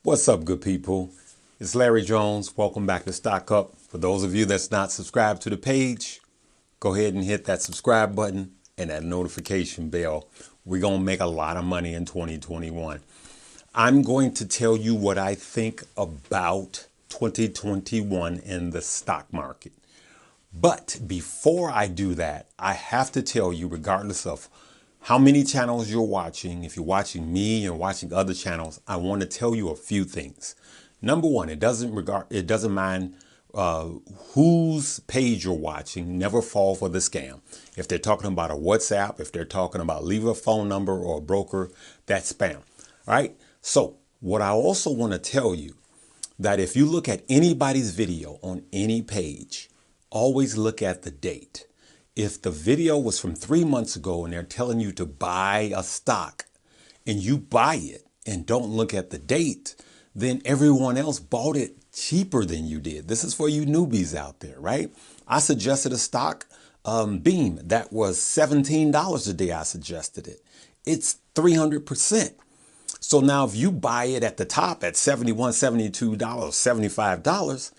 What's up, good people? It's Larry Jones. Welcome back to Stock Up. For those of you that's not subscribed to the page, go ahead and hit that subscribe button and that notification bell. We're going to make a lot of money in 2021. I'm going to tell you what I think about 2021 in the stock market. But before I do that, I have to tell you, regardless of how many channels you're watching, if you're watching me and watching other channels, I want to tell you a few things. Number one, it doesn't mind whose page you're watching. Never fall for the scam. If they're talking about a WhatsApp, if they're talking about leave a phone number or a broker, that's spam. All right. So what I also want to tell you that if you look at anybody's video on any page, always look at the date. If the video was from 3 months ago and they're telling you to buy a stock and you buy it and don't look at the date, then everyone else bought it cheaper than you did. This is for you newbies out there, right? I suggested a stock, Beam, that was $17 a day. I suggested it. It's 300%. So now if you buy it at the top at $71, $72, $75,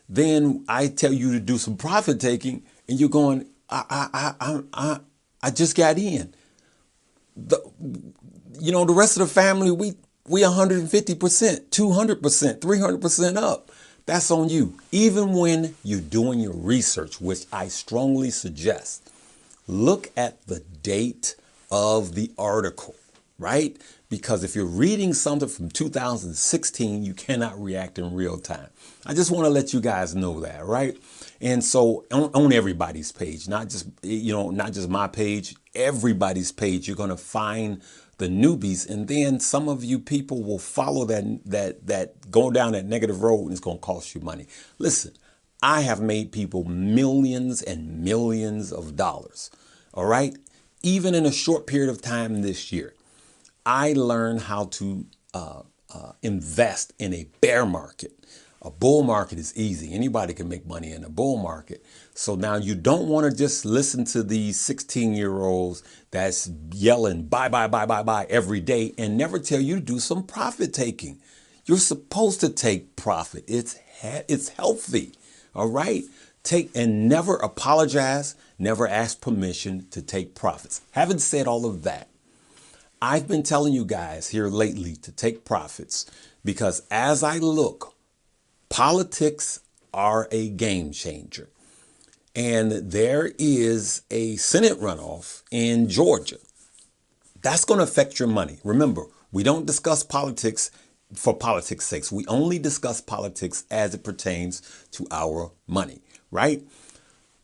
then I tell you to do some profit taking and you're going, I just got in. The rest of the family, we 150%, 200%, 300% up. That's on you. Even when you're doing your research, which I strongly suggest, look at the date of the article, right? Because if you're reading something from 2016, you cannot react in real time. I just want to let you guys know that, right? And so on everybody's page, not just my page, everybody's page, you're going to find the newbies. And then some of you people will follow that go down that negative road, and it's going to cost you money. Listen, I have made people millions and millions of dollars. All right. Even in a short period of time this year, I learned how to invest in a bear market. A bull market is easy. Anybody can make money in a bull market. So now you don't want to just listen to these 16-year-olds that's yelling buy, buy, buy, buy, buy every day and never tell you to do some profit taking. You're supposed to take profit. It's healthy. All right. And never apologize, never ask permission to take profits. Having said all of that, I've been telling you guys here lately to take profits because as I look, politics are a game changer. And there is a Senate runoff in Georgia. That's going to affect your money. Remember, we don't discuss politics for politics' sake. We only discuss politics as it pertains to our money, right?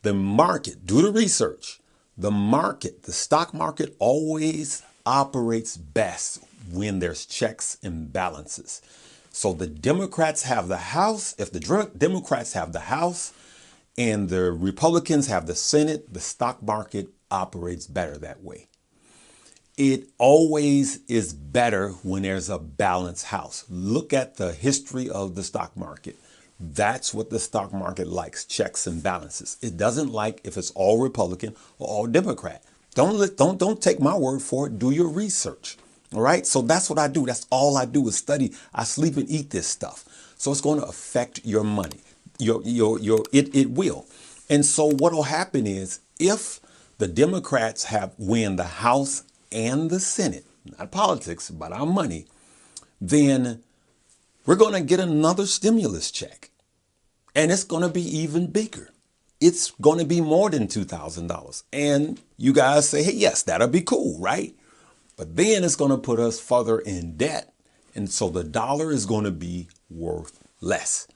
The market, do the research. The stock market always operates best when there's checks and balances. So the Democrats have the House. If the Democrats have the House and the Republicans have the Senate, the stock market operates better that way. It always is better when there's a balanced house. Look at the history of the stock market. That's what the stock market likes, checks and balances. It doesn't like if it's all Republican or all Democrat. Don't take my word for it. Do your research. All right. So that's what I do. That's all I do is study. I sleep and eat this stuff. So it's going to affect your money. It will. And so what will happen is if the Democrats win the House and the Senate, not politics, but our money, then we're going to get another stimulus check. And it's going to be even bigger. It's going to be more than $2,000. And you guys say, hey, yes, that'll be cool, right? But then it's going to put us further in debt. And so the dollar is going to be worth less.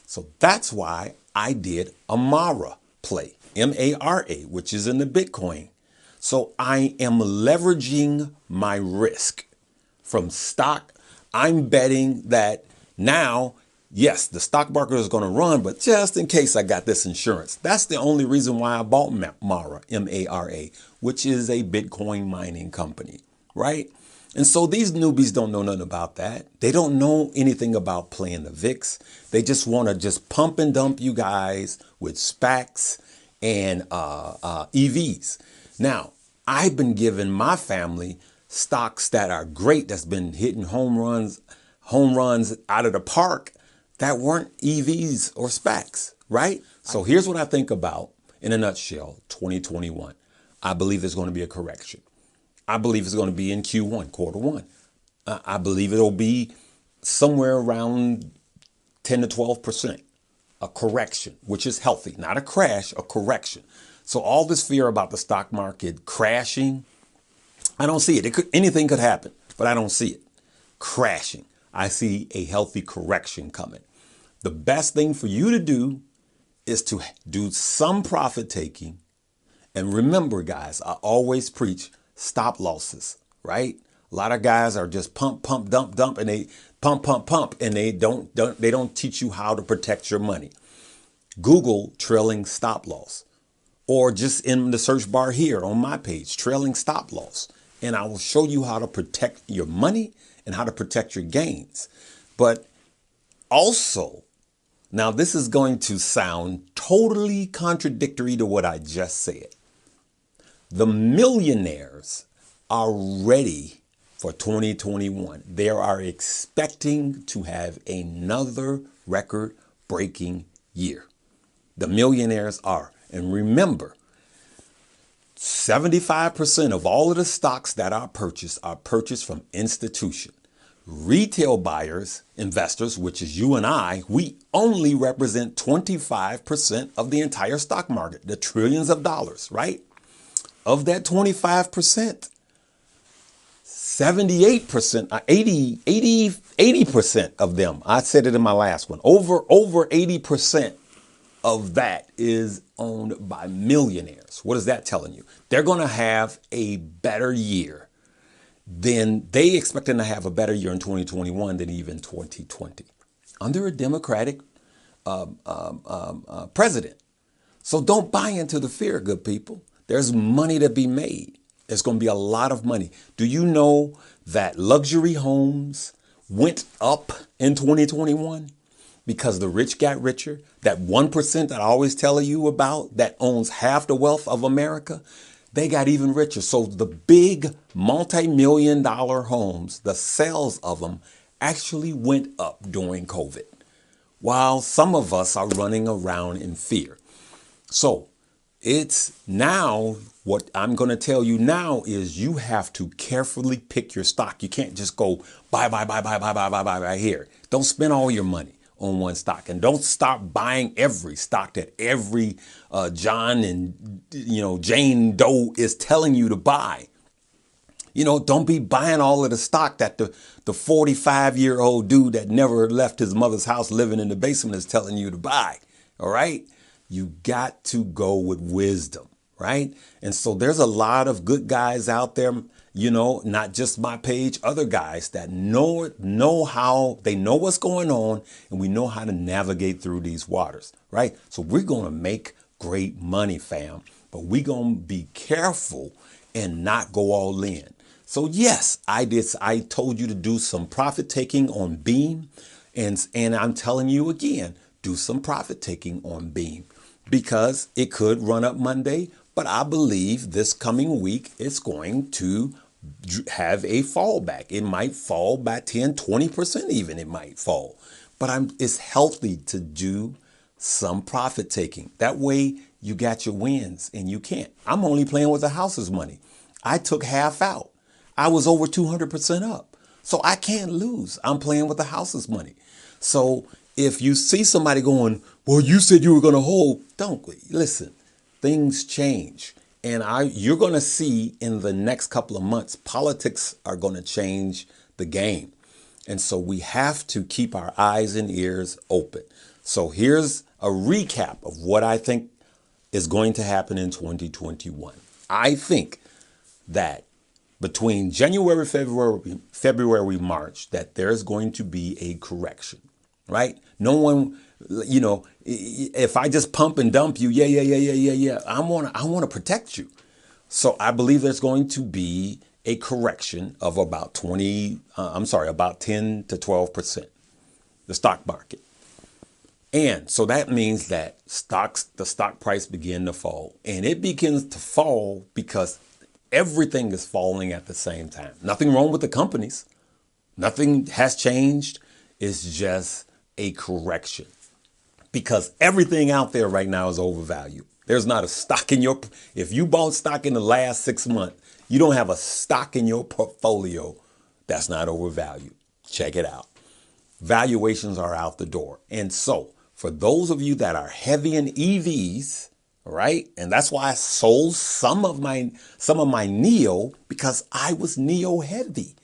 So that's why I did a Mara play, M-A-R-A, which is in the Bitcoin. So I am leveraging my risk from stock. I'm betting that now, yes, the stock market is going to run, but just in case I got this insurance. That's the only reason why I bought Mara, M-A-R-A, which is a Bitcoin mining company, right? And so these newbies don't know nothing about that. They don't know anything about playing the VIX. They just want to just pump and dump you guys with SPACs and EVs. Now, I've been giving my family stocks that are great, that's been hitting home runs home runs out of the park that weren't EVs or SPACs, right? So here's what I think about, in a nutshell, 2021. I believe there's going to be a correction. I believe it's going to be in Q1, quarter one. I believe it'll be somewhere around 10 to 12%, a correction, which is healthy, not a crash, a correction. So all this fear about the stock market crashing, I don't see it. Anything could happen, but I don't see it crashing. I see a healthy correction coming. The best thing for you to do is to do some profit taking. And remember, guys, I always preach stop losses, right? A lot of guys are just pump, pump, dump, dump, and they pump, pump, pump, and they don't teach you how to protect your money. Google trailing stop loss, or just in the search bar here on my page, trailing stop loss. And I will show you how to protect your money and how to protect your gains. But also, now this is going to sound totally contradictory to what I just said. The millionaires are ready for 2021. They are expecting to have another record-breaking year. The millionaires are. And remember, 75% of all of the stocks that are purchased from institutions. Retail buyers, investors, which is you and I, we only represent 25% of the entire stock market, the trillions of dollars, right? Of that 25%, 78%, 80% of them, I said it in my last one, over 80% of that is owned by millionaires. What is that telling you? They're going to have a better year than they expecting to have a better year in 2021 than even 2020 under a Democratic president. So don't buy into the fear, good people. There's money to be made. There's going to be a lot of money. Do you know that luxury homes went up in 2021 because the rich got richer? That 1% that I always tell you about that owns half the wealth of America, they got even richer. So the big multi-million-dollar homes, the sales of them actually went up during COVID, while some of us are running around in fear. So it's now, what I'm going to tell you now is you have to carefully pick your stock. You can't just go buy here. Don't spend all your money on one stock, and don't start buying every stock that every John and Jane Doe is telling you to buy. Don't be buying all of the stock that the 45-year-old dude that never left his mother's house living in the basement is telling you to buy. All right. You got to go with wisdom. Right. And so there's a lot of good guys out there, not just my page, other guys that know how, they know what's going on, and we know how to navigate through these waters. Right. So we're going to make great money, fam, but we're going to be careful and not go all in. So yes, I told you to do some profit taking on Beam, and I'm telling you again, do some profit taking on Beam, because it could run up Monday, but I believe this coming week it's going to have a fallback. It might fall by 10, 20% even, it might fall. But it's healthy to do some profit taking. That way you got your wins and you can't. I'm only playing with the house's money. I took half out. I was over 200% up. So I can't lose. I'm playing with the house's money. So if you see somebody going, well, you said you were going to hold, don't listen. Things change. And you're going to see in the next couple of months, politics are going to change the game. And so we have to keep our eyes and ears open. So here's a recap of what I think is going to happen in 2021. I think that between January, February, March, that there's going to be a correction, right? No one, if I just pump and dump you, yeah. I want to protect you. So I believe there's going to be a correction of about 10 to 12%, the stock market. And so that means that the stock price begin to fall, and it begins to fall because everything is falling at the same time. Nothing wrong with the companies. Nothing has changed. It's just a correction. Because everything out there right now is overvalued. There's not a stock in your, if you bought stock in the last 6 months, you don't have a stock in your portfolio that's not overvalued. Check it out. Valuations are out the door. And so for those of you that are heavy in EVs, right? And that's why I sold some of my Neo, because I was Neo heavy.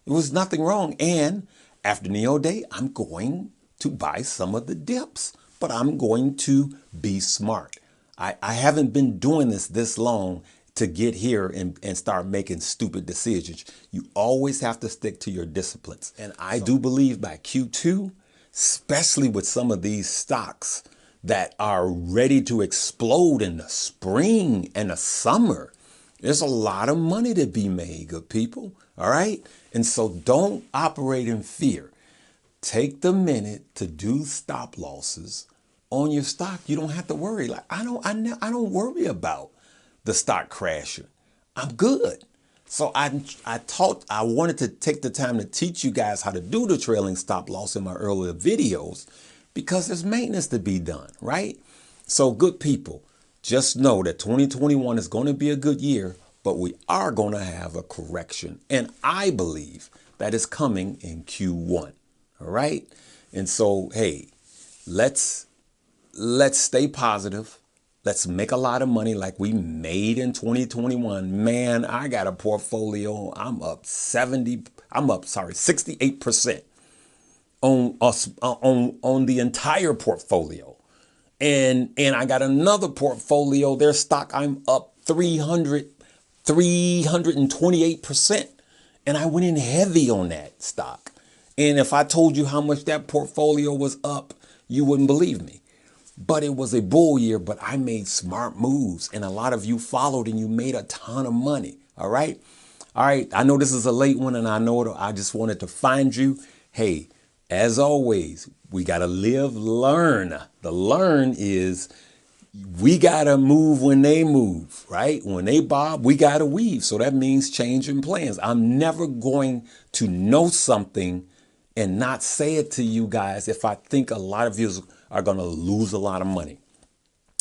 It was nothing wrong. And after Neo Day, I'm going to buy some of the dips, but I'm going to be smart. I haven't been doing this long to get here and start making stupid decisions. You always have to stick to your disciplines. And I do believe by Q2, especially with some of these stocks that are ready to explode in the spring and the summer, there's a lot of money to be made, good people. All right. And so don't operate in fear. Take the minute to do stop losses on your stock. You don't have to worry. Like I don't worry about the stock crashing. I'm good. So I wanted to take the time to teach you guys how to do the trailing stop loss in my earlier videos, because there's maintenance to be done, right? So good people, just know that 2021 is going to be a good year, but we are going to have a correction. And I believe that is coming in Q1. All right. And so, hey, let's stay positive. Let's make a lot of money like we made in 2021. Man, I got a portfolio. I'm up 68% on the entire portfolio. And I got another portfolio, their stock, I'm up 328%. And I went in heavy on that stock. And if I told you how much that portfolio was up, you wouldn't believe me. But it was a bull year, but I made smart moves. And a lot of you followed and you made a ton of money. All right. All right. I know this is a late one, and I know I just wanted to find you. Hey, as always, we got to live, learn. The learn is we got to move when they move, right? When they bob, we got to weave. So that means changing plans. I'm never going to know something and not say it to you guys if I think a lot of you are going to lose a lot of money,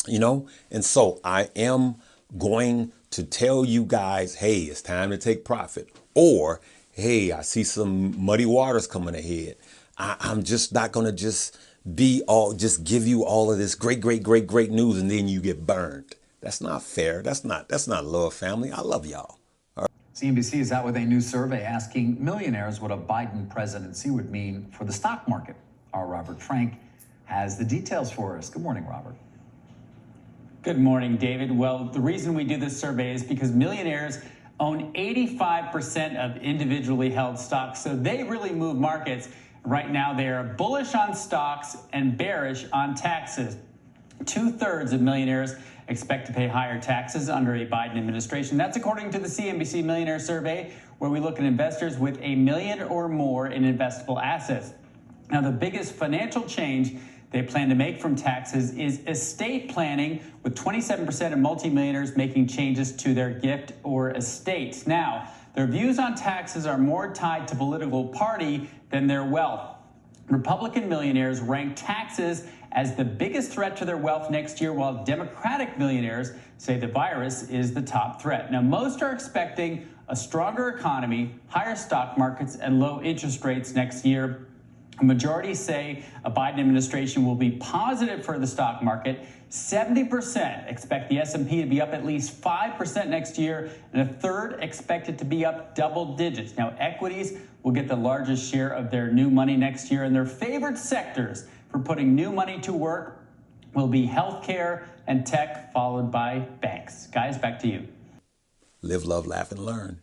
And so I am going to tell you guys, hey, it's time to take profit. Or, hey, I see some muddy waters coming ahead. I'm just not going to just give you all of this great news and then you get burned. That's not fair. That's not love, family. I love y'all. CNBC is out with a new survey asking millionaires what a Biden presidency would mean for the stock market. Our Robert Frank has the details for us. Good morning, Robert. Good morning, David. Well, the reason we do this survey is because millionaires own 85% of individually held stocks, so they really move markets. Right now, they are bullish on stocks and bearish on taxes. 2/3 of millionaires expect to pay higher taxes under a Biden administration. That's according to the CNBC Millionaire Survey, where we look at investors with $1 million or more in investable assets. Now, the biggest financial change they plan to make from taxes is estate planning, with 27% of multimillionaires making changes to their gift or estate. Now, their views on taxes are more tied to political party than their wealth. Republican millionaires rank taxes as the biggest threat to their wealth next year, while Democratic millionaires say the virus is the top threat. Now, most are expecting a stronger economy, higher stock markets, and low interest rates next year. A majority say a Biden administration will be positive for the stock market. 70% expect the S&P to be up at least 5% next year, and a third expect it to be up double digits. Now, equities will get the largest share of their new money next year, and their favorite sectors for putting new money to work will be healthcare and tech, followed by banks. Guys, back to you. Live, love, laugh, and learn.